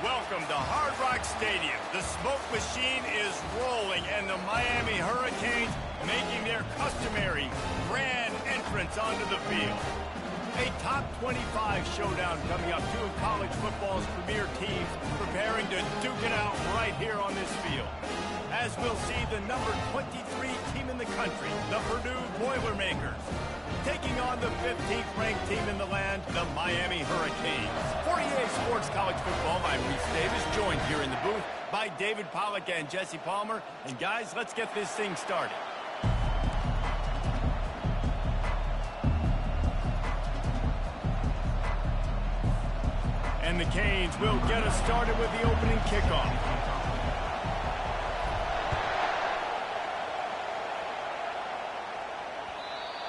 Welcome to Hard Rock Stadium. The smoke machine is rolling, and the Miami Hurricanes making their customary grand entrance onto the field. A top 25 showdown coming up. Two of college football's premier teams preparing to duke it out right here on this field. As we'll see the number 23 team in the country, the Purdue Boilermakers, taking on the 15th ranked team in the land, the Miami Hurricanes. For EA Sports College Football, I'm Reese Davis, joined here in the booth by David Pollack and Jesse Palmer. And guys, let's get this thing started. And the Canes will get us started with the opening kickoff.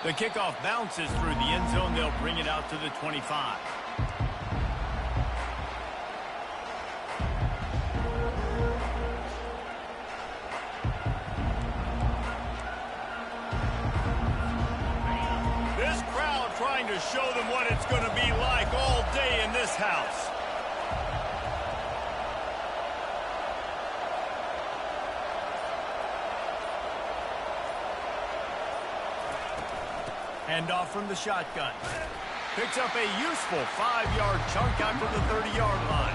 The kickoff bounces through the end zone. They'll bring it out to the 25. This crowd trying to show them what it's going to be like all day in this house. Hand off from the shotgun. Picks up a useful 5-yard chunk out to the 30-yard line.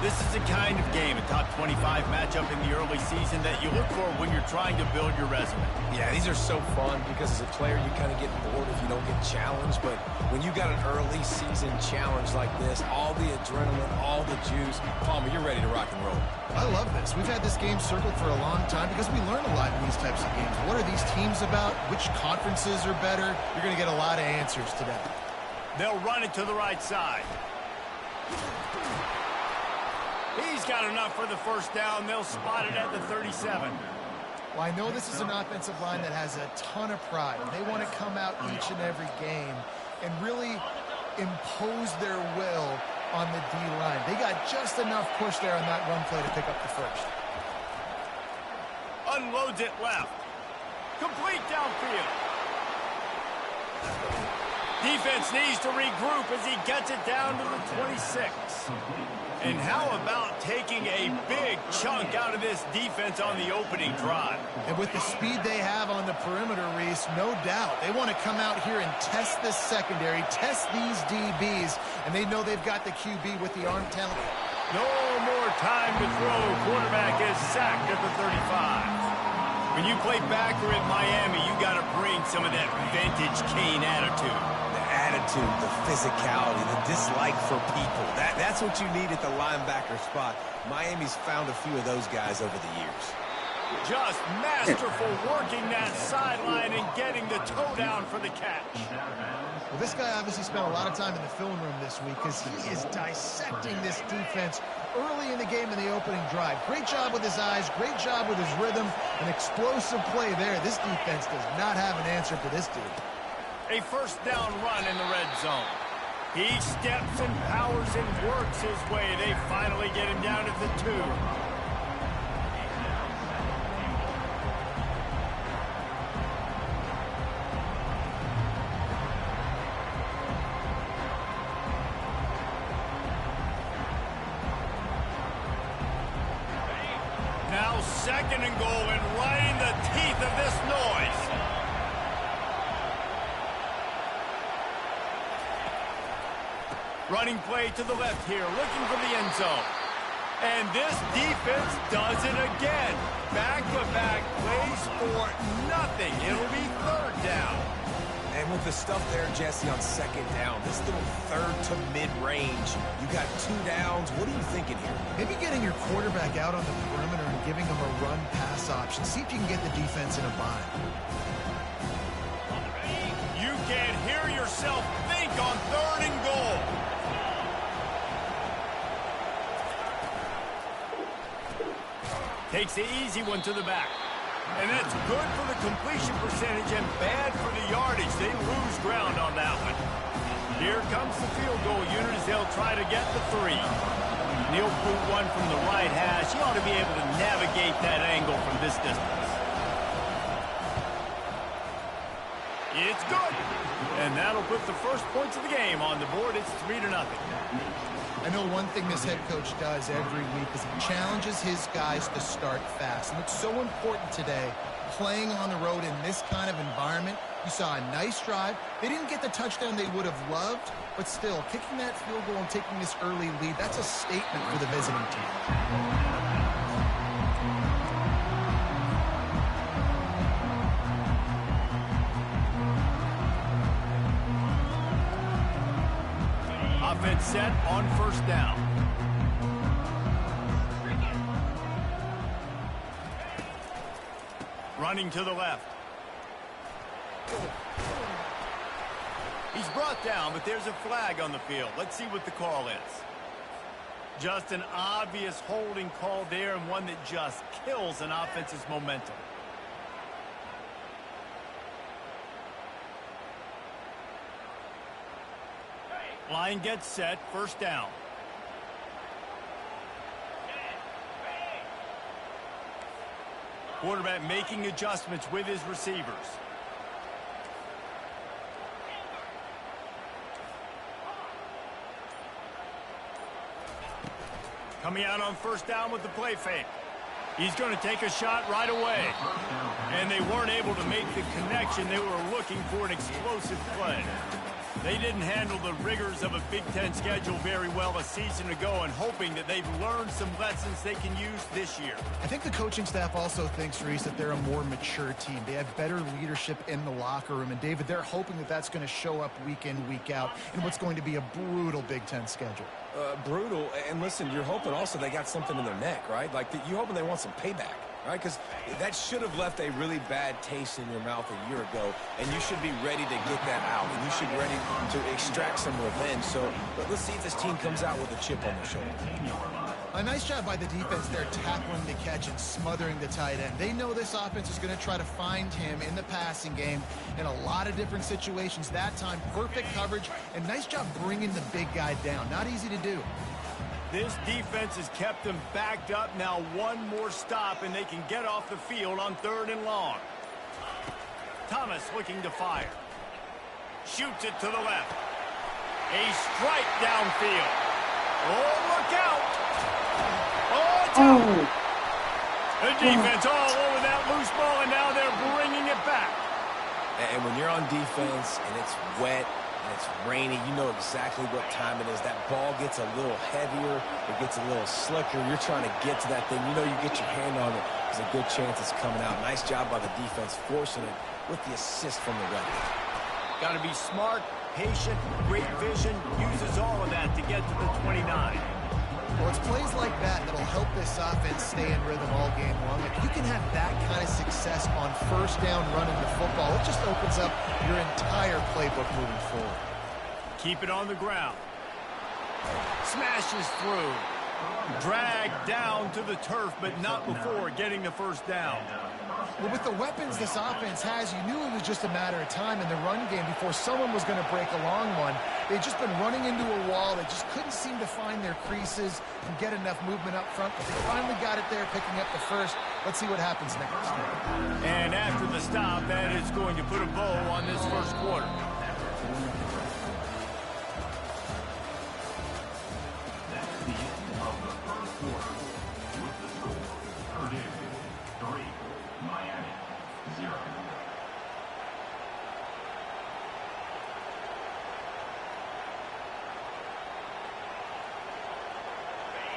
This is the kind of game, a top 25 matchup in the early season that you look for when you're trying to build your resume. Yeah, these are so fun because as a player you kind of get bored if you don't get challenged, but when you got an early season challenge like this, all the adrenaline, all the juice, Palmer, you're ready to rock and roll. I love this. We've had this game circled for a long time because we learn a lot in these types of games. What are these teams about? Which conferences are better? You're going to get a lot of answers today. They'll run it to the right side. He's got enough for the first down. They'll spot it at the 37. Well, I know this is an offensive line that has a ton of pride. They want to come out each and every game and really impose their will on the D-line. They got just enough push there on that run play to pick up the first. Unloads it left. Complete downfield. Defense needs to regroup as he gets it down to the 26. And how about taking a big chunk out of this defense on the opening drive? And with the speed they have on the perimeter, Reese, no doubt, they want to come out here and test this secondary, test these DBs, and they know they've got the QB with the arm talent. No more time to throw. Quarterback is sacked at the 35. When you play backer at Miami, you got to bring some of that vintage Kane attitude. Attitude, the physicality, the dislike for people. That's what you need at the linebacker spot. Miami's found a few of those guys over the years. Just masterful working that sideline and getting the toe down for the catch. Well, this guy obviously spent a lot of time in the film room this week because he is dissecting this defense early in the game in the opening drive. Great job with his eyes, great job with his rhythm, an explosive play there. This defense does not have an answer for this dude. A first down run in the red zone. He steps and powers and works his way. They finally get him down at the 2. Now 2nd and goal, and right in the teeth of this noise. Running play to the left here, looking for the end zone. And this defense does it again. Back-to-back plays for nothing. It'll be 3rd down. And with the stuff there, Jesse, on 2nd down, this little 3rd to mid-range, you got 2 downs. What are you thinking here? Maybe getting your quarterback out on the perimeter and giving him a run-pass option. See if you can get the defense in a bind. You can hear yourself think on 3rd and goal. Takes the easy one to the back. And that's good for the completion percentage and bad for the yardage. They lose ground on that one. Here comes the field goal unit as they'll try to get the 3. Neil flew one from the right hash. He ought to be able to navigate that angle from this distance. It's good. And that'll put the first points of the game on the board. It's 3-0. I know one thing this head coach does every week is he challenges his guys to start fast. And it's so important today, playing on the road in this kind of environment. You saw a nice drive. They didn't get the touchdown they would have loved, but still, kicking that field goal and taking this early lead, that's a statement for the visiting team. Offense set on first down. Running to the left. He's brought down, but there's a flag on the field. Let's see what the call is. Just an obvious holding call there, and one that just kills an offense's momentum. Line gets set, first down. Quarterback making adjustments with his receivers. Coming out on first down with the play fake. He's going to take a shot right away. And they weren't able to make the connection. They were looking for an explosive play. They didn't handle the rigors of a Big Ten schedule very well a season ago, and hoping that they've learned some lessons they can use this year. I think the coaching staff also thinks, Reese, that they're a more mature team. They have better leadership in the locker room. And, David, they're hoping that that's going to show up week in, week out in what's going to be a brutal Big Ten schedule. Brutal. And listen, you're hoping also they got something in their neck, right? Like, you're hoping they want some payback. Right, because that should have left a really bad taste in your mouth a year ago, and you should be ready to get that out, and you should be ready to extract some revenge. So let's see if this team comes out with a chip on their shoulder. A nice job by the defense there, tackling the catch and smothering the tight end. They know this offense is going to try to find him in the passing game in a lot of different situations. That time, perfect coverage, and nice job bringing the big guy down. Not easy to do. This defense has kept them backed up. Now one more stop, and they can get off the field on 3rd and long. Thomas looking to fire. Shoots it to the left. A strike downfield. Oh, look out. Oh, it's out. The defense all over that loose ball, and now they're bringing it back. And when you're on defense and it's wet, and it's rainy, you know exactly what time it is. That ball gets a little heavier. It gets a little slicker. You're trying to get to that thing. You know you get your hand on it. There's a good chance it's coming out. Nice job by the defense forcing it with the assist from the ref. Got to be smart, patient, great vision. Uses all of that to get to the 29. Well, it's plays like that that'll help this offense stay in rhythm all game long. If you can have that kind of success on first down running the football, it just opens up your entire playbook moving forward. Keep it on the ground. Smashes through. Dragged down to the turf, but not before getting the first down. Well, with the weapons this offense has, you knew it was just a matter of time in the run game before someone was going to break a long one. They'd just been running into a wall. They just couldn't seem to find their creases and get enough movement up front, but they finally got it there, picking up the first. Let's see what happens next. And after the stop, that is going to put a bow on this first quarter.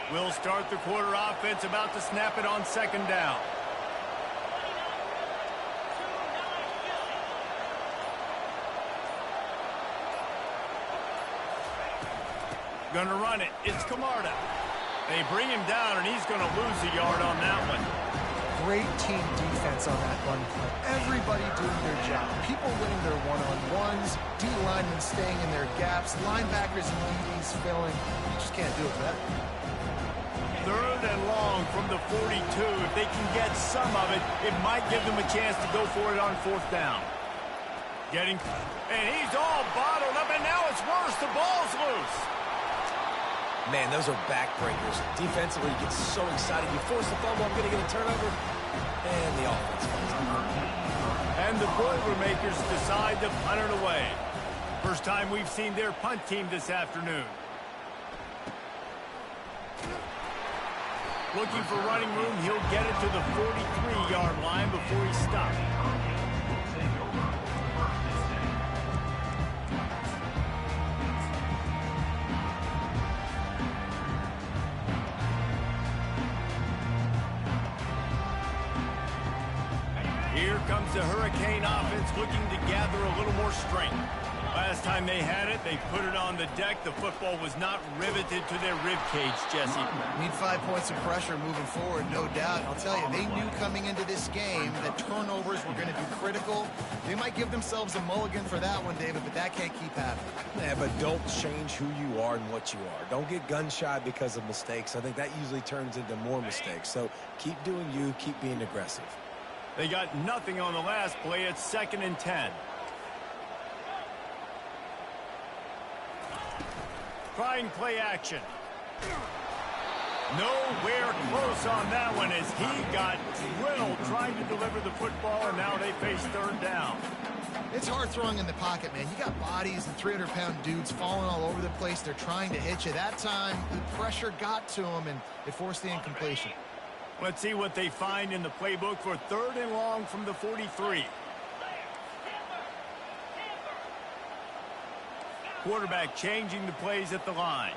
We'll start the quarter offense, about to snap it on 2nd down. Gonna run it. It's Camarda. They bring him down, and he's going to lose a yard on that one. Great team defense on that run play. Everybody doing their job. People winning their one-on-ones, D linemen staying in their gaps, linebackers and DBs filling. You just can't do it better. 3rd and long from the 42. If they can get some of it, it might give them a chance to go for it on 4th down. And he's all bottled up, and now it's worse. The ball's loose. Man, those are backbreakers. Defensively, you get so excited. You force the fumble, I'm going to get a turnover. And the offense comes out. And the Boilermakers decide to punt it away. First time we've seen their punt team this afternoon. Looking for running room, he'll get it to the 43-yard line before he stops. Here comes the Hurricane offense looking to gather a little more strength. Last time they had it, they put it on the deck. The football was not riveted to their rib cage, Jesse. Need 5 points of pressure moving forward, no doubt. I'll tell you, they knew coming into this game that turnovers were going to be critical. They might give themselves a mulligan for that one, David, but that can't keep happening. Yeah, but don't change who you are and what you are. Don't get gun-shy because of mistakes. I think that usually turns into more mistakes. So keep doing you, keep being aggressive. They got nothing on the last play. It's 2nd and 10. Trying play action. Nowhere close on that one as he got drilled trying to deliver the football, and now they face 3rd down. It's hard throwing in the pocket, man. You got bodies and 300-pound dudes falling all over the place. They're trying to hit you. That time, the pressure got to him, and it forced the incompletion. Let's see what they find in the playbook for 3rd and long from the 43. Quarterback changing the plays at the line.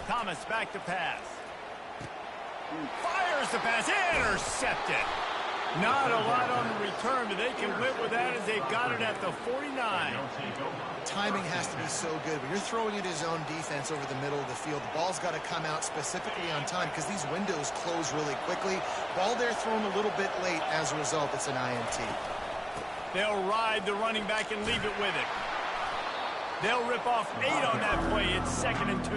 Thomas back to pass. Fires the pass. Intercepted. Not a lot on the return, but they can live with that as they've got it at the 49. Timing has to be so good. When you're throwing it his own defense over the middle of the field, the ball's got to come out specifically on time because these windows close really quickly. Ball there thrown a little bit late. As a result, it's an INT. They'll ride the running back and leave it with it. They'll rip off 8 on that play. It's 2nd and 2.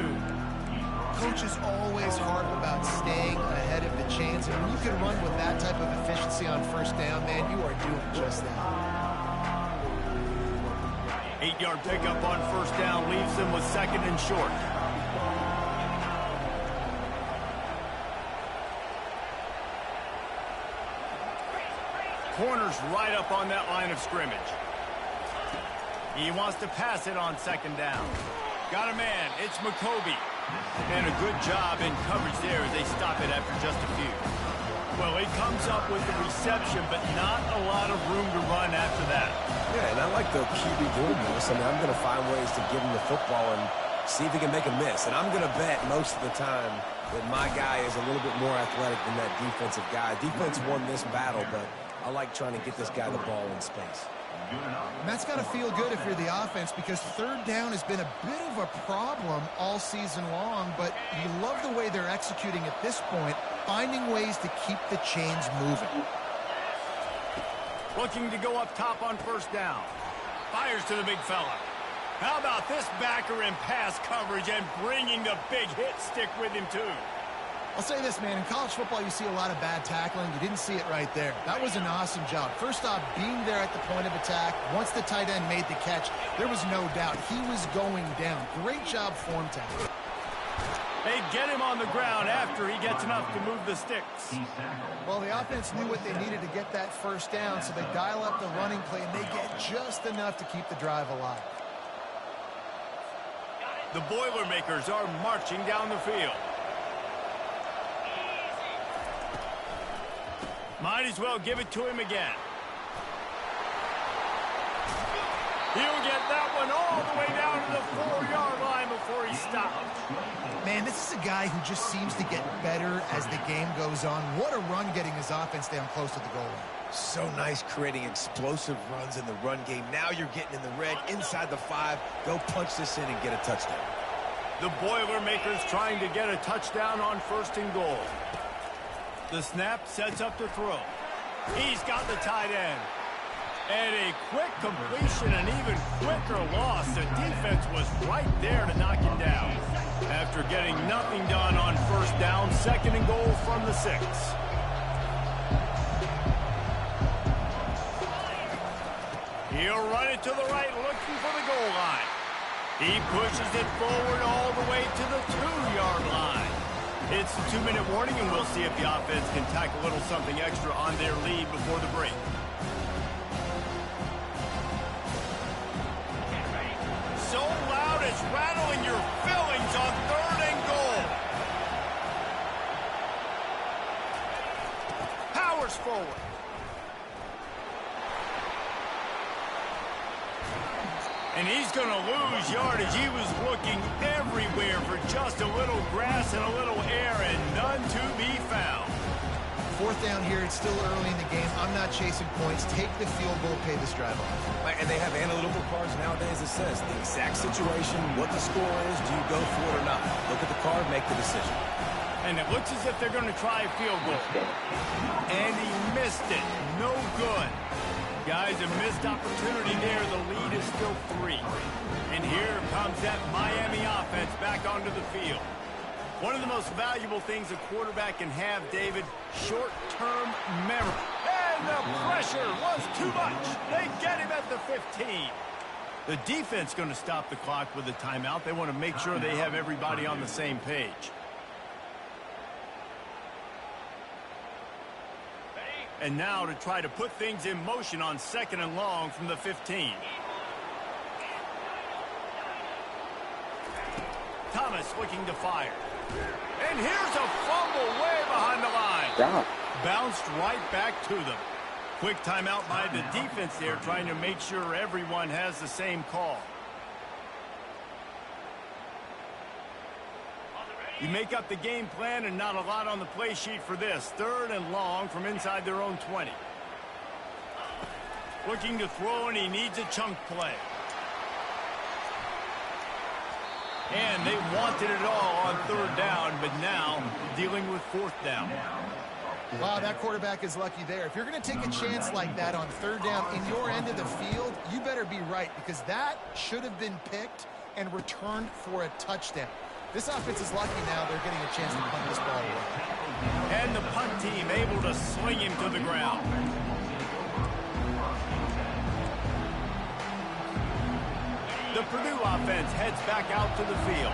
Coaches always harp about staying ahead of the chains, and when you can run with that type of efficiency on 1st down, man, you are doing just that. 8-yard pickup on 1st down leaves them with 2nd and short. Corner's right up on that line of scrimmage. He wants to pass it on 2nd down. Got a man. It's McCoby. And a good job in coverage there as they stop it after just a few. Well, he comes up with the reception, but not a lot of room to run after that. Yeah, and I like the QB doing this. I mean, I'm going to find ways to give him the football and see if he can make a miss. And I'm going to bet most of the time that my guy is a little bit more athletic than that defensive guy. Defense won this battle, but I like trying to get this guy the ball in space. And that's got to feel good if you're the offense because 3rd down has been a bit of a problem all season long, but you love the way they're executing at this point, finding ways to keep the chains moving. Looking to go up top on 1st down. Fires to the big fella. How about this backer in pass coverage and bringing the big hit stick with him too? I'll say this, man. In college football, you see a lot of bad tackling. You didn't see it right there. That was an awesome job. First off, being there at the point of attack. Once the tight end made the catch, there was no doubt he was going down. Great job form tackling. They get him on the ground after he gets enough to move the sticks. Well, the offense knew what they needed to get that 1st down, so they dial up the running play, and they get just enough to keep the drive alive. The Boilermakers are marching down the field. Might as well give it to him again. He'll get that one all the way down to the 4-yard line before he stops. Man, this is a guy who just seems to get better as the game goes on. What a run getting his offense down close to the goal line. So nice creating explosive runs in the run game. Now you're getting in the red inside the 5. Go punch this in and get a touchdown. The Boilermakers trying to get a touchdown on 1st and goal. The snap sets up to throw. He's got the tight end. And a quick completion, an even quicker loss. The defense was right there to knock him down. After getting nothing done on 1st down, 2nd and goal from the 6. He'll run it to the right, looking for the goal line. He pushes it forward all the way to the 2-yard line. It's a 2-minute warning, and we'll see if the offense can tack a little something extra on their lead before the break. force forward. And he's going to lose yardage. He was looking everywhere for just a little grass and a little air, and none to be found. Fourth down here, it's still early in the game. I'm not chasing points. Take the field goal, pay this drive off. And they have analytical cards nowadays that says the exact situation, what the score is, do you go for it or not? Look at the card, make the decision. And it looks as if they're going to try a field goal. And he missed it. No good. Guys, a missed opportunity there. The lead is still 3. And here comes that Miami offense back onto the field. One of the most valuable things a quarterback can have, David, short-term memory. And the pressure was too much. They get him at the 15. The defense going to stop the clock with a timeout. They want to make sure they have everybody on the same page. And now to try to put things in motion on 2nd and long from the 15. Thomas looking to fire. And here's a fumble way behind the line. Bounced right back to them. Quick timeout by the defense there, trying to make sure everyone has the same call. You make up the game plan and not a lot on the play sheet for this. 3rd and long from inside their own 20. Looking to throw, and he needs a chunk play. And they wanted it all on 3rd down, but now dealing with 4th down. Wow, that quarterback is lucky there. If you're going to take a chance like that on 3rd down in your end of the field, you better be right, because that should have been picked and returned for a touchdown. This offense is lucky now they're getting a chance to punt this ball away. And the punt team able to sling him to the ground. The Purdue offense heads back out to the field.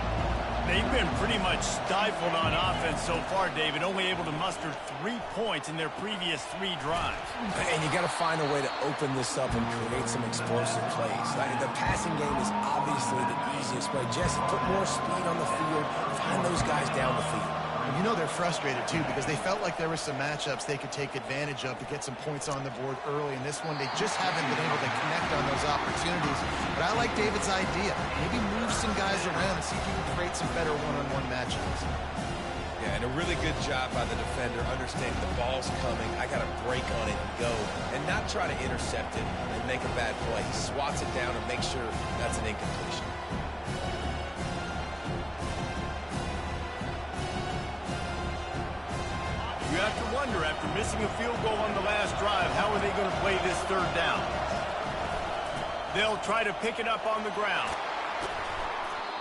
They've been pretty much stifled on offense so far, David, only able to muster 3 points in their previous 3 drives. And you got to find a way to open this up and create some explosive plays. The passing game is obviously the easiest way. Jesse, put more speed on the field. Find those guys down the field. You know they're frustrated, too, because they felt like there were some matchups they could take advantage of to get some points on the board early. In this one, they just haven't been able to connect on those opportunities. But I like David's idea. Maybe move some guys around and see if you can create some better one-on-one matchups. Yeah, and a really good job by the defender, understanding the ball's coming. I got to break on it and go, and not try to intercept it and make a bad play. He swats it down and makes sure that's an incompletion. You have to wonder, after missing a field goal on the last drive, how are they going to play this 3rd down? They'll try to pick it up on the ground.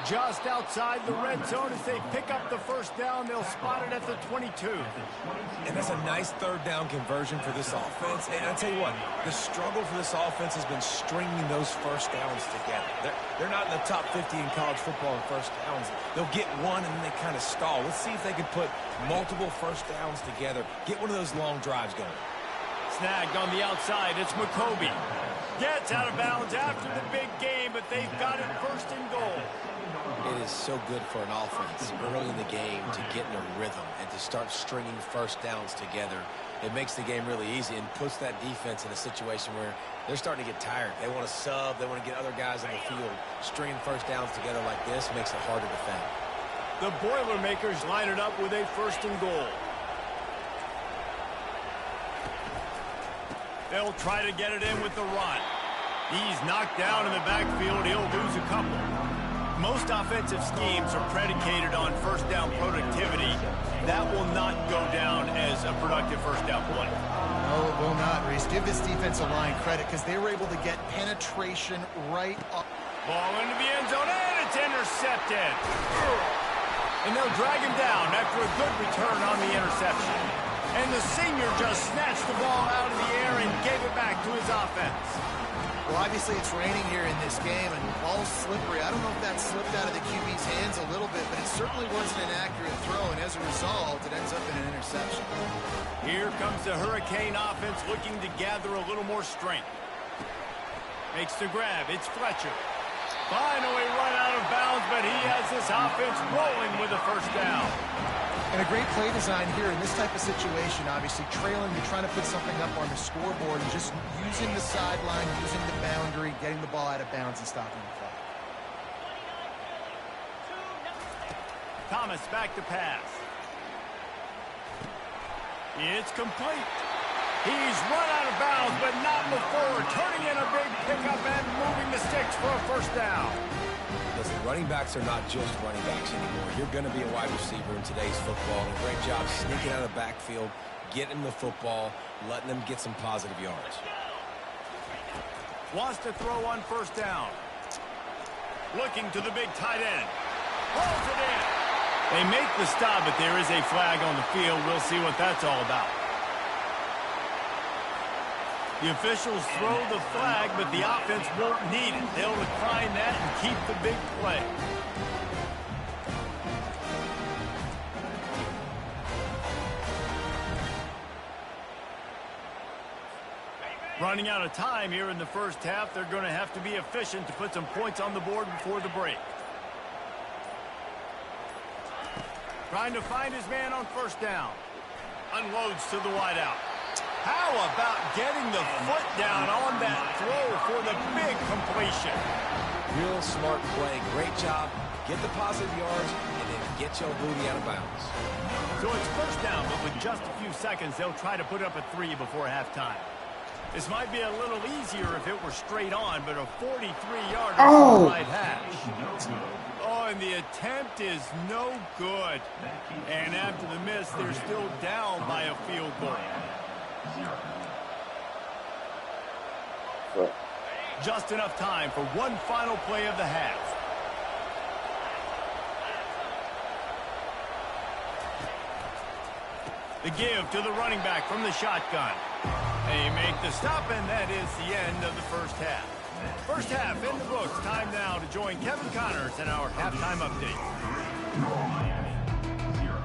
Just outside the red zone as they pick up the 1st down, they'll spot it at the 22. And that's a nice 3rd down conversion for this offense. And I'll tell you what, the struggle for this offense has been stringing those 1st downs together. They're not in the top 50 in college football in 1st downs. They'll get one and then they kind of stall. Let's see if they can put multiple 1st downs together. Get one of those long drives going. Snagged on the outside, it's McCoby. Gets out of bounds after the big game, but they've got it 1st and goal. It is so good for an offense early in the game to get in a rhythm and to start stringing 1st downs together. It makes the game really easy and puts that defense in a situation where they're starting to get tired. They want to sub. They want to get other guys on the field. Stringing 1st downs together like this makes it hard to defend. The Boilermakers line it up with a 1st and goal. They'll try to get it in with the run. He's knocked down in the backfield. He'll lose a couple. Most offensive schemes are predicated on 1st down productivity. That will not go down as a productive 1st down play. No, it will not, Reese. Give this defensive line credit because they were able to get penetration right up. Ball into the end zone, and it's intercepted. And they'll drag him down after a good return on the interception. And the senior just snatched the ball out of the air and gave it back to his offense. Well, obviously it's raining here in this game, and the ball's slippery. I don't know if that slipped out of the QB's hands a little bit, but it certainly wasn't an accurate throw, and as a result, it ends up in an interception. Here comes the Hurricane offense looking to gather a little more strength. Makes the grab. It's Fletcher. Finally run out of bounds, but he has the this offense rolling with a first down. And a great play design here in this type of situation. Obviously trailing, you're trying to put something up on the scoreboard and just using the sideline, using the boundary, getting the ball out of bounds and stopping the clock. Thomas back to pass. It's complete. He's run out of bounds, but not before turning in a big pickup and moving the sticks for a first down. Listen, running backs are not just running backs anymore. You're going to be a wide receiver in today's football. And a great job sneaking out of the backfield, getting the football, letting them get some positive yards. Wants to throw on first down. Looking to the big tight end. Pulls it in. They make the stop, but there is a flag on the field. We'll see what that's all about. The officials throw the flag, but the offense won't need it. They'll decline that and keep the big play. Running out of time here in the first half. They're going to have to be efficient to put some points on the board before the break. Trying to find his man on first down. Unloads to the wideout. How about getting the foot down on that throw for the big completion? Real smart play. Great job. Get the positive yards and then get your booty out of bounds. So it's first down, but with just a few seconds, they'll try to put up a 3 before halftime. This might be a little easier if it were straight on, but a 43-yarder on the right hash. Oh, and the attempt is no good. And after the miss, they're still down by a field goal. Just enough time for one final play of the half. The give to the running back from the shotgun. They make the stop, and that is the end of the first half. First half in the books. Time now to join Kevin Connors in our halftime update.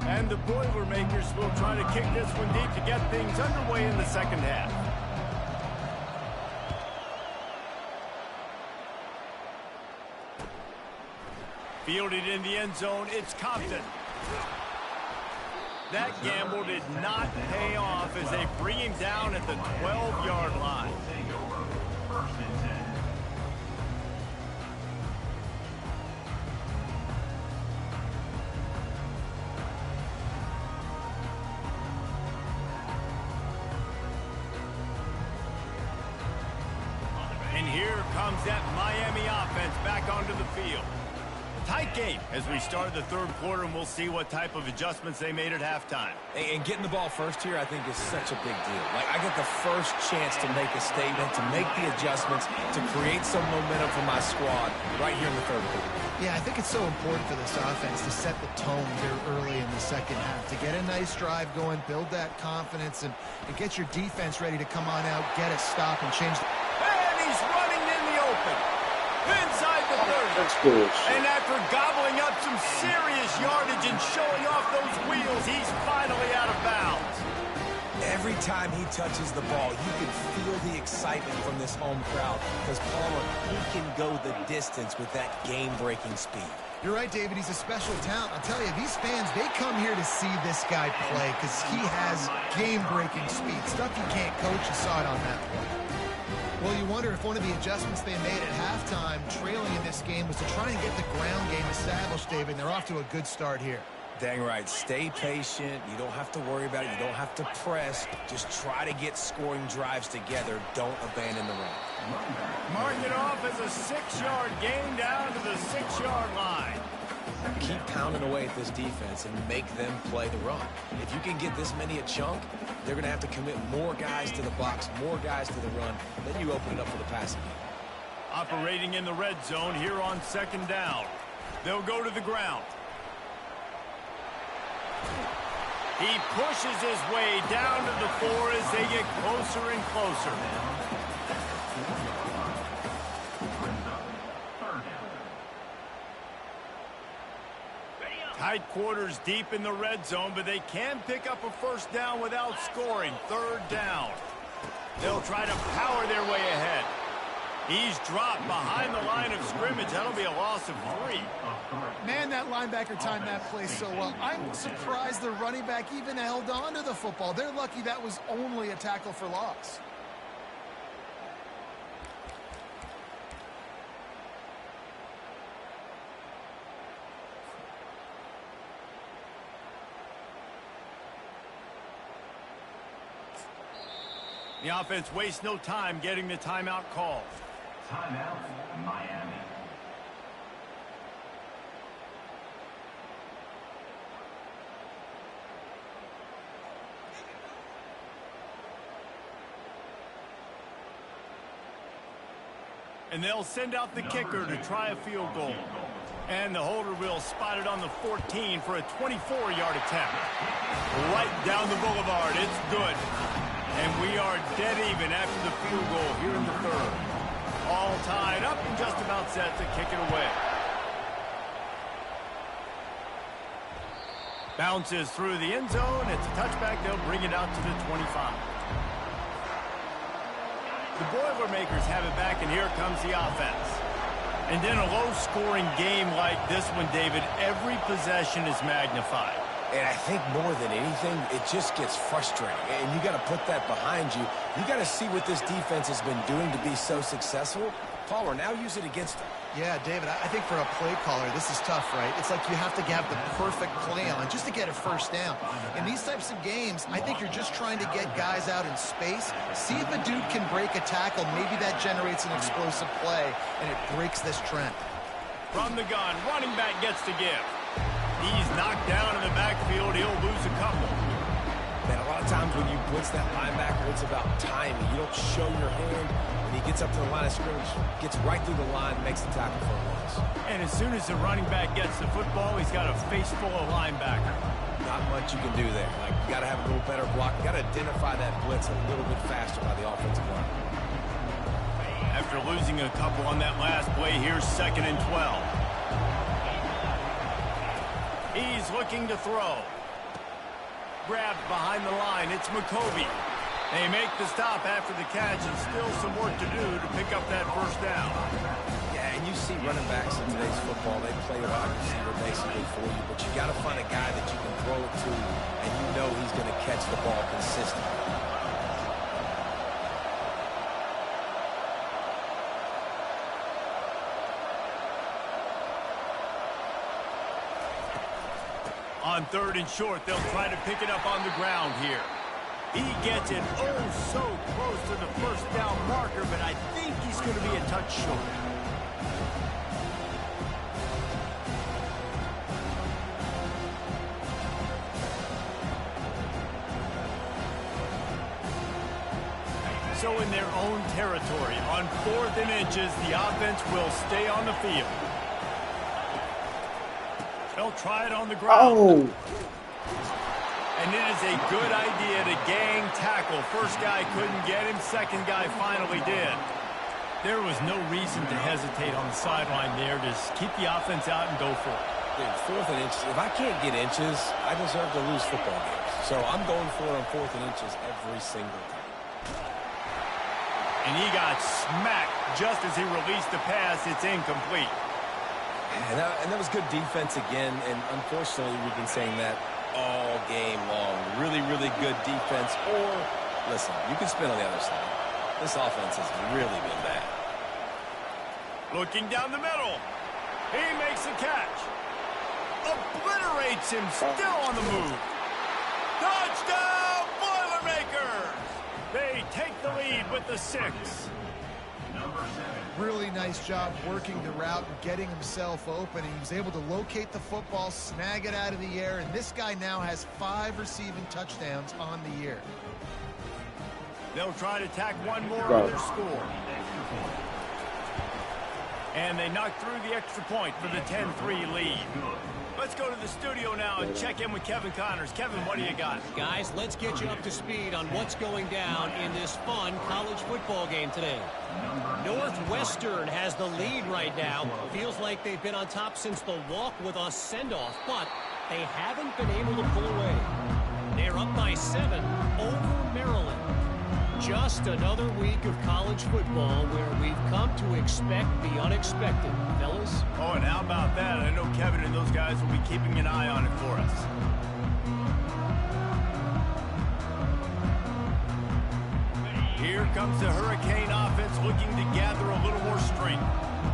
And the Boilermakers will try to kick this one deep to get things underway in the second half. Fielded in the end zone, it's Compton. That gamble did not pay off as they bring him down at the 12-yard line. And here comes that Miami offense back onto the field. Tight game as we start the third quarter, and we'll see what type of adjustments they made at halftime. And getting the ball first here, I think, is such a big deal. Like, I get the first chance to make a statement, to make the adjustments, to create some momentum for my squad right here in the third quarter. Yeah, I think it's so important for this offense to set the tone here early in the second half, to get a nice drive going, build that confidence, and get your defense ready to come on out, get a stop, and change the... And he's running in the open. Inside the 30. And after gobbling up some serious yardage and showing off those wheels, he's finally out of bounds. Every time he touches the ball, you can feel the excitement from this home crowd because, Palmer, he can go the distance with that game-breaking speed. You're right, David. He's a special talent. I'll tell you, these fans, they come here to see this guy play because he has game-breaking speed. Stuff you can't coach. You saw it on that play. Well, you wonder if one of the adjustments they made at halftime, trailing in this game, was to try and get the ground game established, David. And they're off to a good start here. Dang right. Stay patient. You don't have to worry about it. You don't have to press. Just try to get scoring drives together. Don't abandon the run. Marking it off as a 6-yard gain down to the 6-yard line. Keep pounding away at this defense and make them play the run. If you can get this many a chunk, they're going to have to commit more guys to the box, more guys to the run. Then you open it up for the passing game. Operating in the red zone here on second down. They'll go to the ground. He pushes his way down to the 4 as they get closer and closer. Tight quarters deep in the red zone, but they can pick up a first down without scoring. Third down. They'll try to power their way ahead. He's dropped behind the line of scrimmage. That'll be a loss of 3. Man, that linebacker timed that play so well. I'm surprised the running back even held on to the football. They're lucky that was only a tackle for loss. The offense wastes no time getting the timeout called. Timeout, Miami. And they'll send out the kicker to try a field goal. And the holder will spot it on the 14 for a 24-yard attempt. Right down the boulevard. It's good. And we are dead even after the field goal here in the 3rd. All tied up and just about set to kick it away. Bounces through the end zone. It's a touchback. They'll bring it out to the 25. The Boilermakers have it back, and here comes the offense. And in a low-scoring game like this one, David, every possession is magnified. And I think more than anything, it just gets frustrating. And you got to put that behind you. You got to see what this defense has been doing to be so successful. Palmer, now use it against them. Yeah, David, I think for a play caller, this is tough, right? It's like you have to have the perfect play on just to get a first down. In these types of games, I think you're just trying to get guys out in space, see if a dude can break a tackle. Maybe that generates an explosive play, and it breaks this trend. From the gun, running back gets to give. He's knocked down in the backfield. He'll lose a couple. Man, a lot of times when you blitz that linebacker, it's about timing. You don't show your hand. When he gets up to the line of scrimmage, gets right through the line, makes the tackle for a loss. And as soon as the running back gets the football, he's got a face full of linebacker. Not much you can do there. Like, you got to have a little better block. You got to identify that blitz a little bit faster by the offensive line. After losing a couple on that last play, here's 2nd and 12. He's looking to throw. Grabbed behind the line. It's McCovey. They make the stop after the catch, and still some work to do to pick up that first down. Yeah, and you see running backs in today's football, they play a wide receiver basically for you, but you got to find a guy that you can throw it to, and you know he's going to catch the ball consistently. On 3rd and short, they'll try to pick it up on the ground here. He gets it so close to the first down marker, but I think he's going to be a touch short. So in their own territory, on 4th and inches, the offense will stay on the field. They'll try it on the ground. Oh! And it is a good idea to gang tackle. First guy couldn't get him. Second guy finally did. There was no reason to hesitate on the sideline there. Just keep the offense out and go for it. Dude, 4th and inches. If I can't get inches, I deserve to lose football games. So I'm going for it on 4th and inches every single time. And he got smacked just as he released the pass. It's incomplete. And that was good defense again. And unfortunately, we've been saying that all game long. Really, really good defense. Or, listen, you can spin on the other side. This offense has really been bad. Looking down the middle. He makes a catch. Obliterates him, still on the move. Touchdown, Boilermakers! They take the lead with the 6. Really nice job working the route and getting himself open. He was able to locate the football, snag it out of the air, and this guy now has 5 receiving touchdowns on the year. They'll try to tack one more on their score. And they knock through the extra point for the 10-3 lead. Let's go to the studio now and check in with Kevin Connors. Kevin, what do you got? Guys, let's get you up to speed on what's going down in this fun college football game today. Northwestern has the lead right now. Feels like they've been on top since the walk with a send-off, but they haven't been able to pull away. They're up by 7 over Maryland. Just another week of college football where we've come to expect the unexpected, fellas. Oh, and how about that? I know Kevin and those guys will be keeping an eye on it for us. Here comes the Hurricane offense looking to gather a little more strength.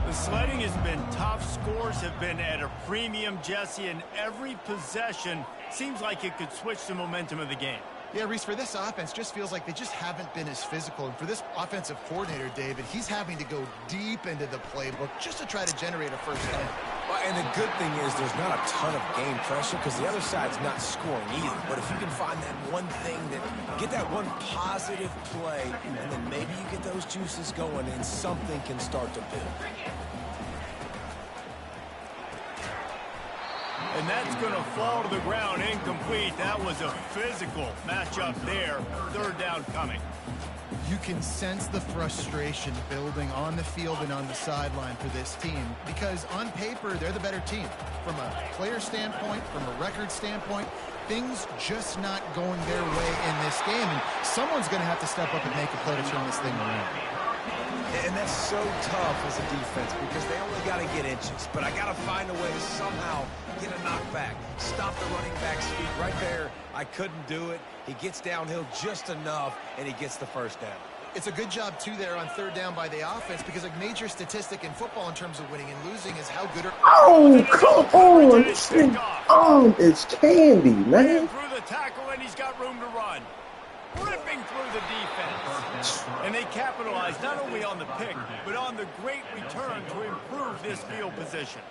The sledding has been tough. Scores have been at a premium, Jesse, and every possession seems like it could switch the momentum of the game. Yeah, Reese, for this offense, just feels like they just haven't been as physical. And for this offensive coordinator, David, he's having to go deep into the playbook just to try to generate a first down. Well, and the good thing is there's not a ton of game pressure because the other side's not scoring either. But if you can find that one thing, get that one positive play, and then maybe you get those juices going and something can start to build. And that's going to fall to the ground incomplete. That was a physical matchup there. Third down coming. You can sense the frustration building on the field and on the sideline for this team because on paper, they're the better team. From a player standpoint, from a record standpoint, things just not going their way in this game. And someone's going to have to step up and make a play to turn this thing around. And that's so tough as a defense because they only got to get inches. But I got to find a way to somehow get a knockback, stop the running back's feet right there. I couldn't do it. He gets downhill just enough, and he gets the first down. It's a good job, too, there on third down by the offense because a major statistic in football in terms of winning and losing is how good are... Oh, come on. This thing is candy, man. Through the tackle, and he's got room to run. Ripping through the defense. And they capitalized not only on the pick, but on the great return to improve this field position.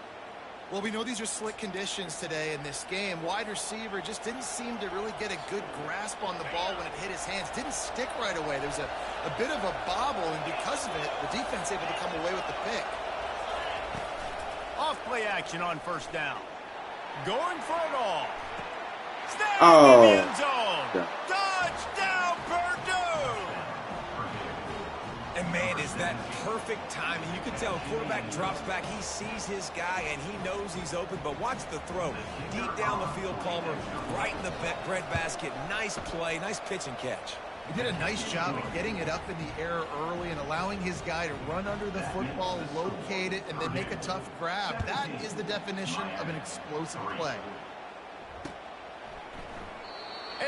Well, we know these are slick conditions today in this game. Wide receiver just didn't seem to really get a good grasp on the ball when it hit his hands. Didn't stick right away. There's a bit of a bobble, and because of it, the defense able to come away with the pick. Off play action on first down. Going for it all. Snag Oh. in the end zone. Yeah. Touchdown, Purdue! And, man, is that perfect timing. You can tell quarterback drops back. He sees his guy, and he knows he's open. But watch the throw. Deep down the field, Palmer, right in the breadbasket. Nice play, nice pitch and catch. He did a nice job of getting it up in the air early and allowing his guy to run under the football, locate it, and then make a tough grab. That is the definition of an explosive play.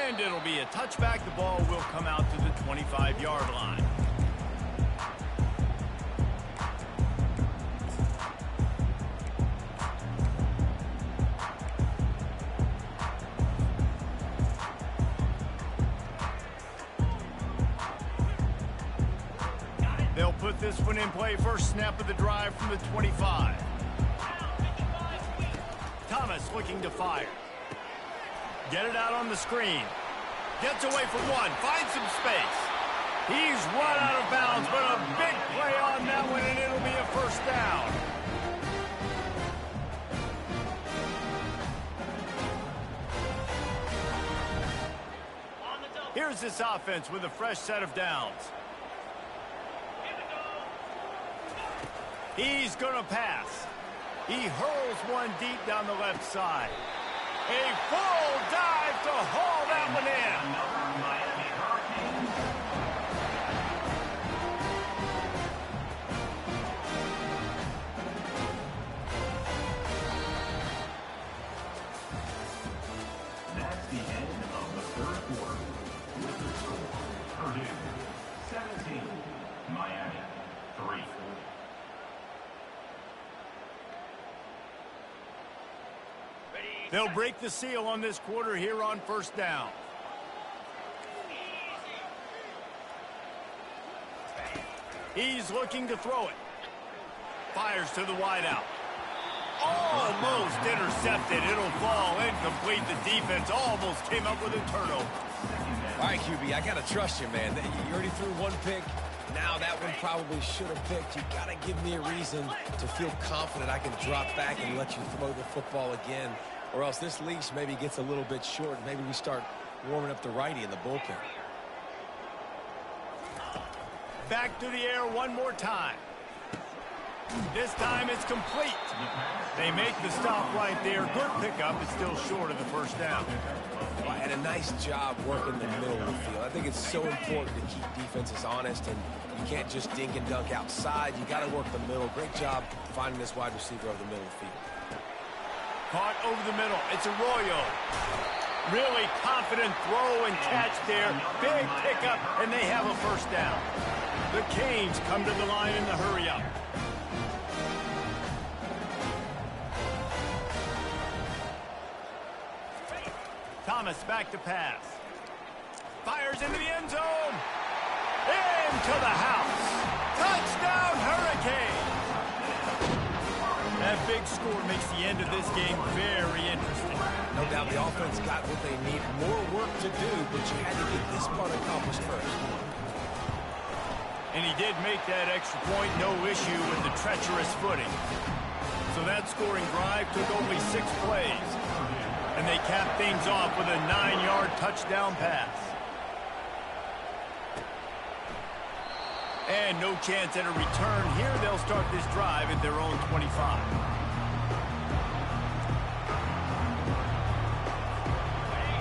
And it'll be a touchback. The ball will come out to the 25-yard line. They'll put this one in play. First snap of the drive from the 25. Thomas looking to fire. Get it out on the screen. Gets away from one. Finds some space. He's run out of bounds, but a big play on that one, and it'll be a first down. Here's this offense with a fresh set of downs. He's going to pass. He hurls one deep down the left side. A full dive to haul that one in. That's the end of the third quarter. With the score, Purdue 17, Miami 3. They'll break the seal on this quarter here on first down. He's looking to throw it. Fires to the wideout. Almost intercepted. It'll fall incomplete. The defense almost came up with a turnover. All right, QB, I got to trust you, man. You already threw one pick. Now that one probably should have picked. You got to give me a reason to feel confident I can drop back and let you throw the football again. Or else this leash maybe gets a little bit short. Maybe we start warming up the righty in the bullpen. Back to the air one more time. This time it's complete. They make the stop right there. Good pickup. It's still short of the first down. Well, and a nice job working the middle of the field. I think it's so important to keep defenses honest, and you can't just dink and dunk outside. You got to work the middle. Great job finding this wide receiver over the middle of the field. Caught over the middle. It's Arroyo. Really confident throw and catch there. Big pickup, and they have a first down. The Canes come to the line in the hurry-up. Thomas back to pass. Fires into the end zone. Into the house. Touchdown, Hurricane. That big score makes the end of this game very interesting. No doubt the offense got what they need. More work to do, but you had to get this part accomplished first. And he did make that extra point. No issue with the treacherous footing. So that scoring drive took only 6 plays. And they capped things off with a 9-yard touchdown pass. And no chance at a return here. They'll start this drive at their own 25.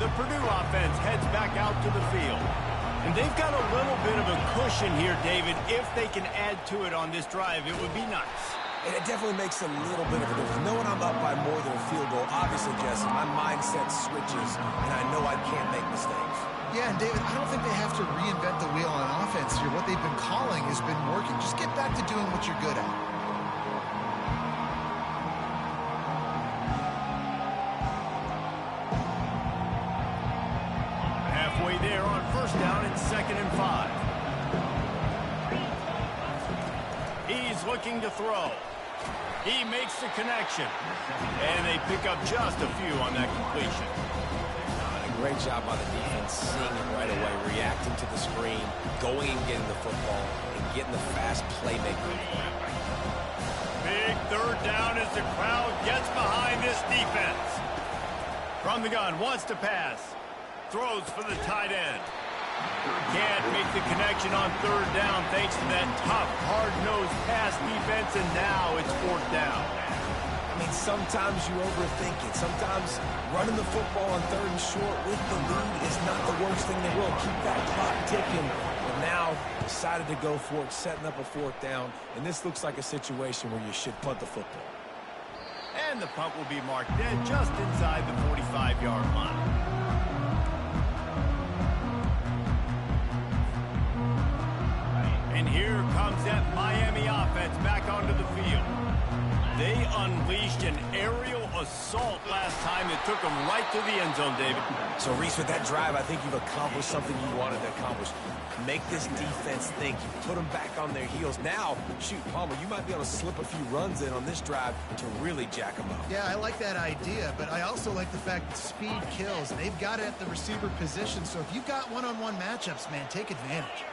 The Purdue offense heads back out to the field. And they've got a little bit of a cushion here, David. If they can add to it on this drive, it would be nice. And it definitely makes a little bit of a difference. Knowing I'm up by more than a field goal, obviously, Jesse, my mindset switches, and I know I can't make mistakes. Yeah, and David, I don't think they have to reinvent the wheel on offense here. What they've been calling has been working. Just get back to doing what you're good at. Halfway there on first down, it's 2nd and 5. He's looking to throw. He makes the connection. And they pick up just a few on that completion. Great job by the defense, seeing it right away, reacting to the screen, going and getting the football, and getting the fast playmaker. Big 3rd down as the crowd gets behind this defense. From the gun, wants to pass. Throws for the tight end. Can't make the connection on 3rd down thanks to that tough, hard-nosed pass defense, and now it's 4th down. I mean, sometimes you overthink it. Sometimes running the football on 3rd and short with the lead is not the worst thing in the world. Keep that clock ticking. But now decided to go for it, setting up a 4th down. And this looks like a situation where you should punt the football. And the punt will be marked dead just inside the 45-yard line. And here comes that Miami offense back onto the field. They unleashed an aerial assault last time that took them right to the end zone, David. So, Reese, with that drive, I think you've accomplished something you wanted to accomplish. Make this defense think. You put them back on their heels. Now, shoot, Palmer, you might be able to slip a few runs in on this drive to really jack them up. Yeah, I like that idea, but I also like the fact that speed kills. They've got it at the receiver position, so if you've got one-on-one matchups, man, take advantage.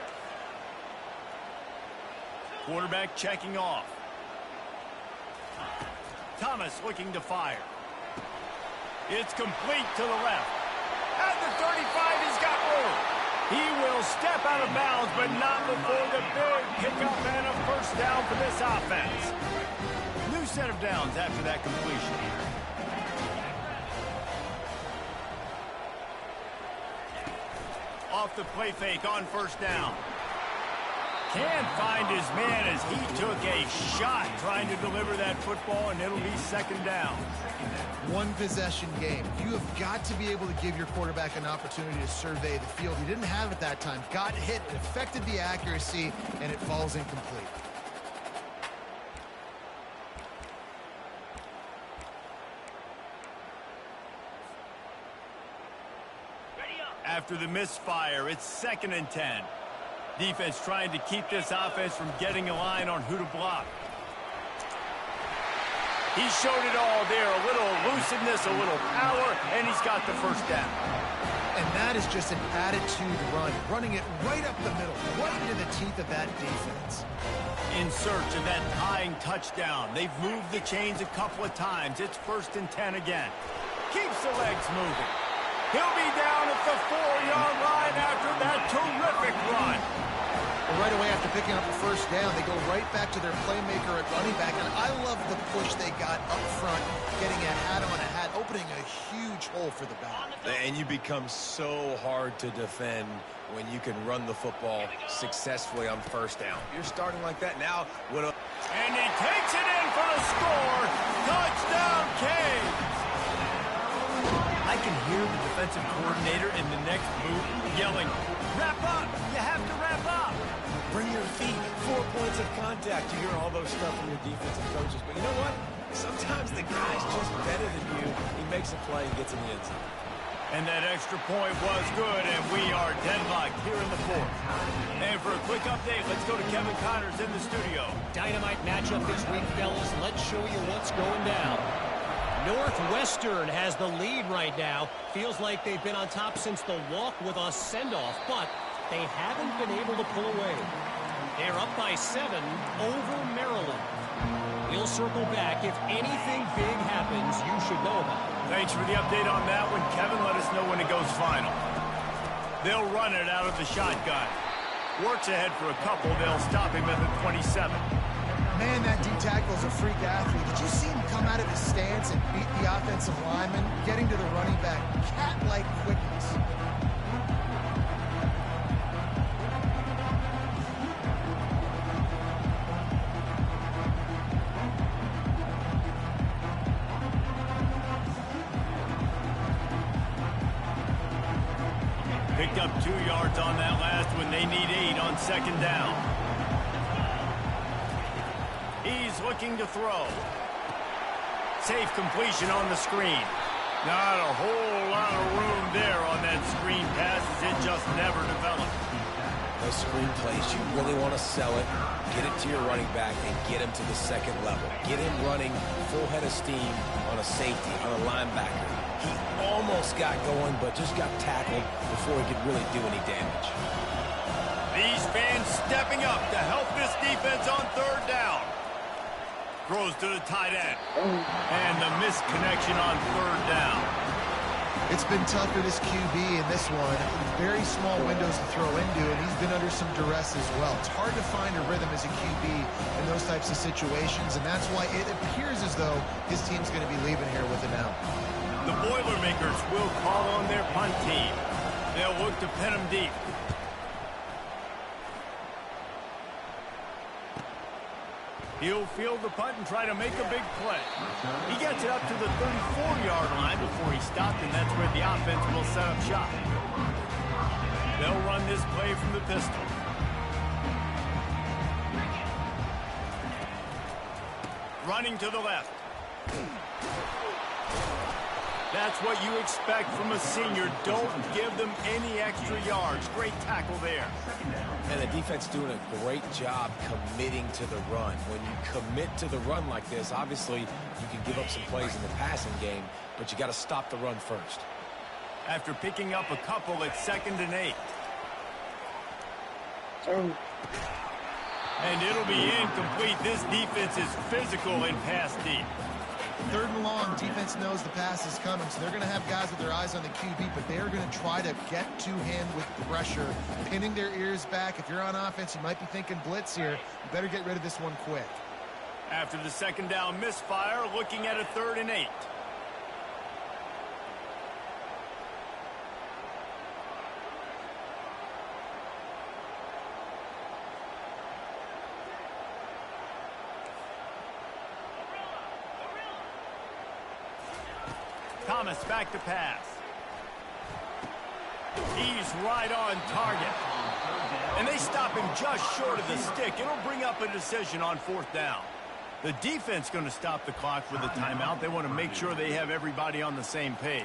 Quarterback checking off. Thomas looking to fire. It's complete to the left. At the 35, he's got room. He will step out of bounds, but not before the big pickup and a first down for this offense. New set of downs after that completion. Off the play fake on first down. Can't find his man as he took a shot trying to deliver that football, and it'll be 2nd down. One possession game. You have got to be able to give your quarterback an opportunity to survey the field. He didn't have it that time. Got hit, it affected the accuracy, and it falls incomplete. After the misfire, it's 2nd and 10. Defense trying to keep this offense from getting a line on who to block. He showed it all there. A little elusiveness, a little power, and he's got the first down. And that is just an attitude run. Running it right up the middle, right into the teeth of that defense. In search of that tying touchdown. They've moved the chains a couple of times. It's 1st and 10 again. Keeps the legs moving. He'll be down at the 4-yard line after that terrific run. Well, right away after picking up the first down, they go right back to their playmaker at running back. And I love the push they got up front, getting a hat on a hat, opening a huge hole for the back. And you become so hard to defend when you can run the football successfully on first down. You're starting like that now with a... And he takes it in for the score. Touchdown, Canes. I can hear the defensive coordinator in the next booth yelling, "Wrap up! You have to wrap up!" Bring your feet, 4 points of contact. You hear all those stuff from your defensive coaches. But you know what? Sometimes the guy's just better than you. He makes a play and gets in the end zone. And that extra point was good, and we are deadlocked here in the fourth. And for a quick update, let's go to Kevin Connors in the studio. Dynamite matchup this week, fellas. Let's show you what's going down. Northwestern has the lead right now. Feels like they've been on top since the walk with a send-off, but they haven't been able to pull away. They're up by 7 over Maryland. We'll circle back. If anything big happens, you should know about it. Thanks for the update on that one. Kevin, let us know when it goes final. They'll run it out of the shotgun. Works ahead for a couple. They'll stop him at the 27. Man, that D-tackle's a freak athlete. Did you see him come out of his stance and beat the offensive lineman, getting to the running back? Cat-like quickness. Picked up 2 yards on that last one. They need 8 on second down. He's looking to throw. Safe completion on the screen. Not a whole lot of room there on that screen pass as it just never developed. Those screen plays, you really want to sell it, get it to your running back, and get him to the second level. Get him running full head of steam on a safety, on a linebacker. He almost got going, but just got tackled before he could really do any damage. These fans stepping up to help this defense on third down. Throws to the tight end. And the missed connection on third down. It's been tough for this QB in this one. Very small windows to throw into, and he's been under some duress as well. It's hard to find a rhythm as a QB in those types of situations, and that's why it appears as though his team's going to be leaving here with an out. The Boilermakers will call on their punt team. They'll look to pin him deep. He'll field the punt and try to make a big play. He gets it up to the 34-yard line before he stopped, and that's where the offense will set up shop. They'll run this play from the pistol. Running to the left. That's what you expect from a senior. Don't give them any extra yards. Great tackle there. And the defense doing a great job committing to the run. When you commit to the run like this, obviously you can give up some plays in the passing game, but you got to stop the run first. After picking up a couple, it's 2nd and 8. And it'll be incomplete. This defense is physical and pass deep. 3rd and long, defense knows the pass is coming, so they're going to have guys with their eyes on the QB, but they're going to try to get to him with pressure, pinning their ears back. If you're on offense, you might be thinking blitz here. You better get rid of this one quick. After the 2nd down misfire, looking at a 3rd and 8. Thomas back to pass. He's right on target. And they stop him just short of the stick. It'll bring up a decision on 4th down. The defense going to stop the clock with a timeout. They want to make sure they have everybody on the same page.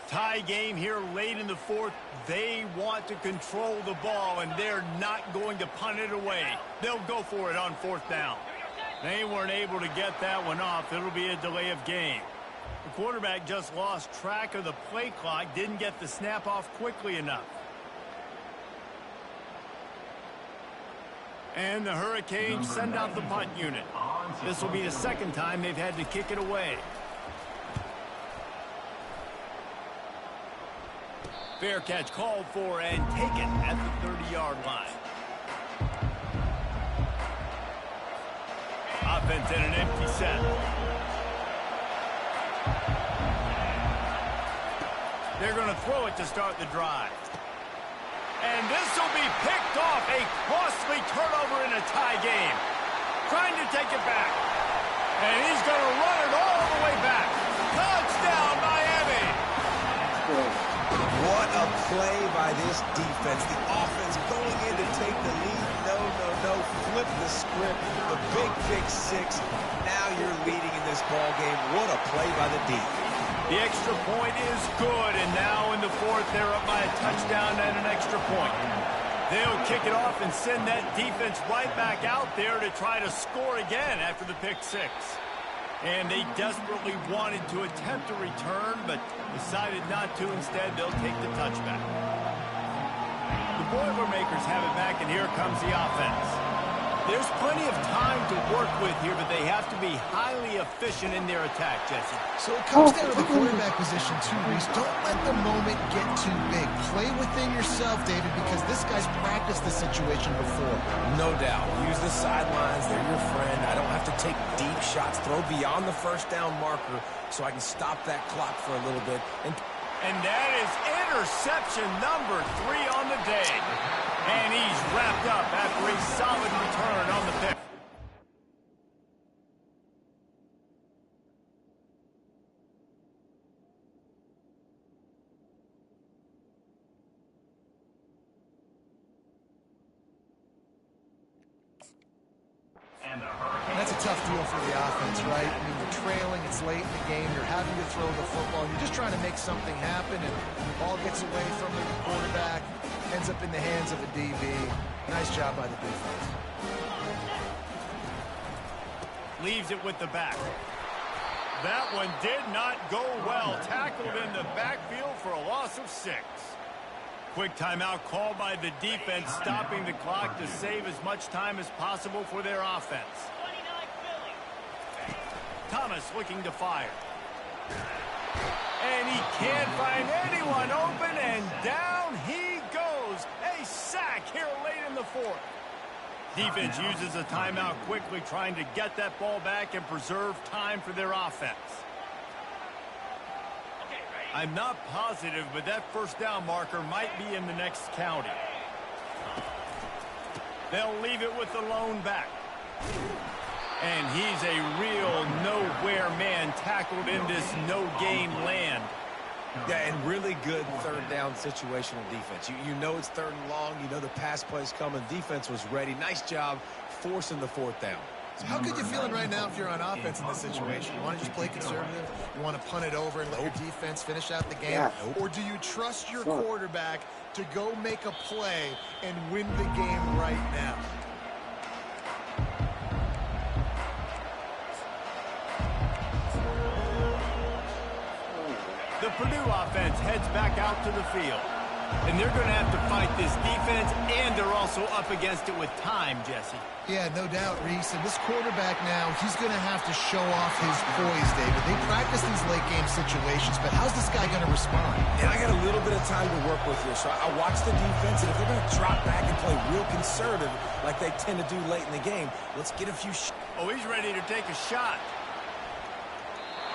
Tie game here late in the 4th. They want to control the ball, and they're not going to punt it away. They'll go for it on 4th down. They weren't able to get that one off. It'll be a delay of game. quarterback just lost track of the play clock, didn't get the snap off quickly enough. And the Hurricanes send out the punt unit. This will be the second time they've had to kick it away. Fair catch called for and taken at the 30-yard line. Offense in an empty set. They're going to throw it to start the drive. And this will be picked off. A costly turnover in a tie game. Trying to take it back. And he's going to run it all the way back. Touchdown, Miami! What a play by this defense. The offense going in to take the lead. No. Flip the script. The big pick six. Now you're leading in this ball game. What a play by the D. The extra point is good, and now in the fourth, they're up by a touchdown and an extra point. They'll kick it off and send that defense right back out there to try to score again after the pick six. And they desperately wanted to attempt a return, but decided not to. Instead, they'll take the touchback. The Boilermakers have it back, and here comes the offense. There's plenty of time to work with here, but they have to be highly efficient in their attack, Jesse. So it comes down to the quarterback position too, Reese. Don't let the moment get too big. Play within yourself, David, because this guy's practiced this situation before. No doubt. Use the sidelines. They're your friend. I don't have to take deep shots. Throw beyond the first down marker so I can stop that clock for a little bit. And that is interception number 3 on the day. And he's wrapped up after a solid return on the pick. That's a tough deal for the offense, right? I mean, you're trailing, it's late in the game, you're having to throw the football, you're just trying to make something happen, and the ball gets away from the quarterback, ends up in the hands of a DB. Nice job by the defense. Leaves it with the back. That one did not go well. Tackled in the backfield for a loss of 6. Quick timeout called by the defense, stopping the clock to save as much time as possible for their offense. Thomas looking to fire. And he can't find anyone open, and down he goes. A sack here late in the fourth. Defense uses a timeout quickly, trying to get that ball back and preserve time for their offense. I'm not positive, but that first down marker might be in the next county. They'll leave it with the lone back. And he's a real nowhere man, tackled in this no-gain land. Yeah, and really good third down situational defense. You know it's 3rd and long. You know the pass play's coming. Defense was ready. Nice job forcing the 4th down. So how good you feeling right now if you're on offense in this situation? You want to just play conservative? You want to punt it over and let your defense finish out the game? Yeah. Or do you trust your quarterback to go make a play and win the game right now? The Purdue offense heads back out to the field. And they're going to have to fight this defense, and they're also up against it with time, Jesse. Yeah, no doubt, Reese. And this quarterback now, he's going to have to show off his poise, David. They practice these late-game situations, but how's this guy going to respond? And I got a little bit of time to work with here, so I watch the defense, and if they're going to drop back and play real conservative like they tend to do late in the game, let's get a few Oh, he's ready to take a shot.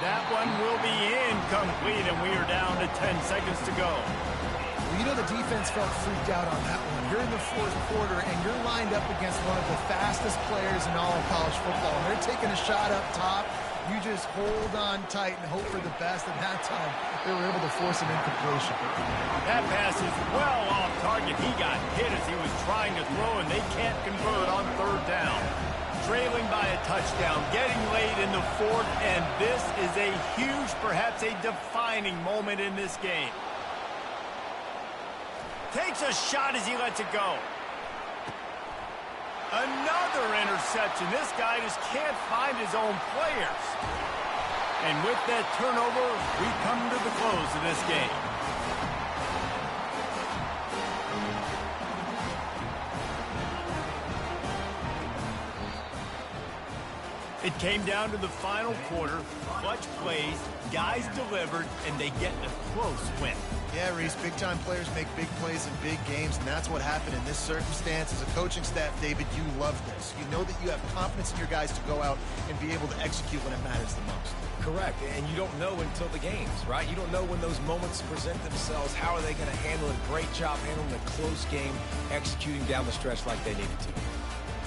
That one will be incomplete, and we are down to 10 seconds to go. Well, you know the defense felt freaked out on that one. You're in the 4th quarter, and you're lined up against one of the fastest players in all of college football. And they're taking a shot up top. You just hold on tight and hope for the best. At that time, they were able to force an incompletion. That pass is well off target. He got hit as he was trying to throw, and they can't convert on 3rd down. Trailing by a touchdown, getting late in the 4th, and this is a huge, perhaps a defining moment in this game. Takes a shot as he lets it go. Another interception. This guy just can't find his own players. And with that turnover, we come to the close of this game. It came down to the final quarter, clutch plays, guys delivered, and they get a close win. Yeah, Reese, big-time players make big plays in big games, and that's what happened in this circumstance. As a coaching staff, David, you love this. You know that you have confidence in your guys to go out and be able to execute when it matters the most. Correct, and you don't know until the games, right? You don't know when those moments present themselves. How are they going to handle it? Great job handling a close game, executing down the stretch like they needed to.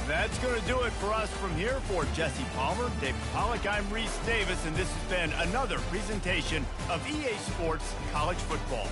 That's going to do it for us from here. For Jesse Palmer, David Pollack, I'm Reese Davis, and this has been another presentation of EA Sports College Football.